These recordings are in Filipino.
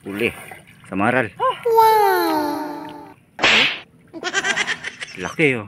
Uli. Samaral. Wow! Laki oh.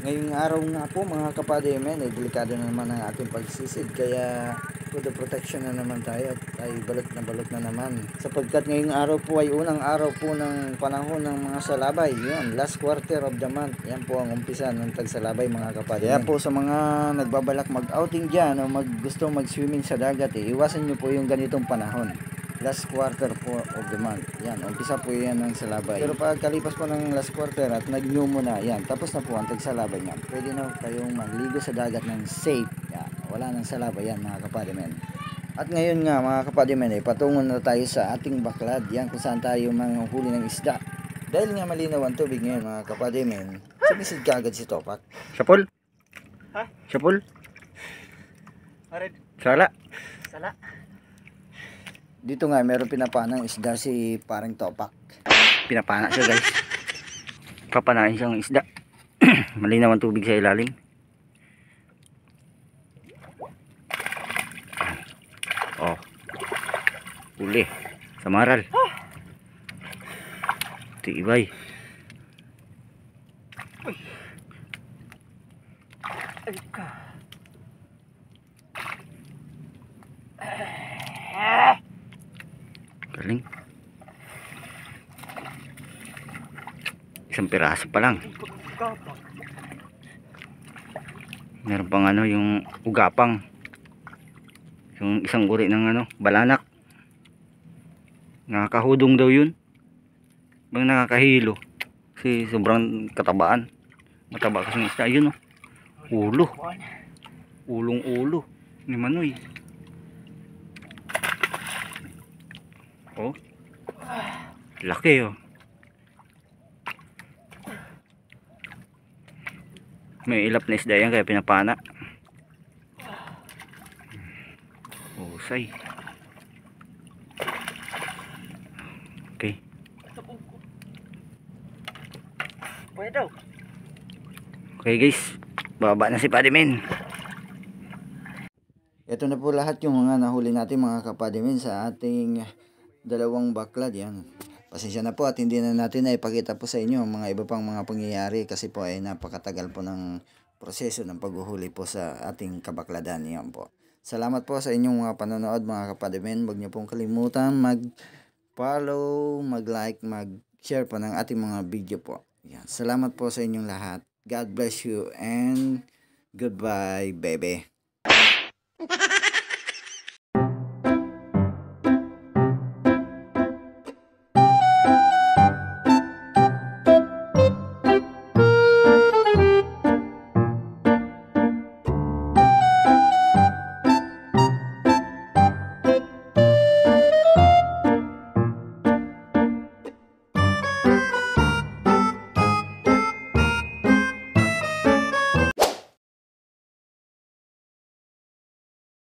Ngayong araw nga po mga kapadimen, ay delikado na naman ang ating pagsisid, kaya for the protection na naman tayo at ay balot na naman. Sapagkat ngayong araw po ay unang araw po ng panahon ng mga salabay. Yun, last quarter of the month. Yan po ang umpisa ng tagsalabay mga kapadimen. Kaya po sa mga nagbabalak mag-outing dyan o gusto mag-swimming sa dagat, iwasan nyo po yung ganitong panahon. Last quarter po of the month. Yan, umpisa po yan ng salabay. Pero pag kalipas po ng last quarter at nag-new mo na, yan, tapos na po ang tagsalabay yan. Pwede na kayong magligo sa dagat ng safe. Yan, wala nang salabay yan mga kapadimen. At ngayon nga mga kapadimen, ay patungo na tayo sa ating baklad. Yan, kung saan tayo manghuli ng isda. Dahil nga malinaw ang tubig ngayon mga kapadimen, sumisid ka agad si Topak. Sapol? Ha? Sapol? Arid. Sala? Sala. Dito nga meron pinapanang isda si parang Topak. Pinapana siya guys. Papanain siyang isda. Malinaw ang tubig sa ilalim. Oh. Uli. Samaral. Tibay. Ay ka. Galing. Isang piraso pa lang. Meron pang ano yung ugapang. Yung isang uri ng ano, balanak. Nakakahudong daw yun. Bang nakakahilo. Kasi sobrang katabaan. Mataba kasing isda yun oh. Ulo. Ulong ulo ni Manoy. Oh. Laki oh. May ilap na isda yan kaya pinapana. Husay. Okay. Pwede daw. Okay guys. Baba na si Padimen. Ito na po lahat yung mga nahuli natin mga kapadimen sa ating dalawang baklad. Yan. Pasensya na po at hindi na natin na ipakita po sa inyo ang mga iba pang mga pangyayari kasi po ay napakatagal po ng proseso ng paghuhuli po sa ating kabakladan. Yan po. Salamat po sa inyong mga panonood mga kapadimen. Huwag niyo pong kalimutan mag-follow, mag-like, mag-share po ng ating mga video po. Yan. Salamat po sa inyong lahat. God bless you and goodbye baby.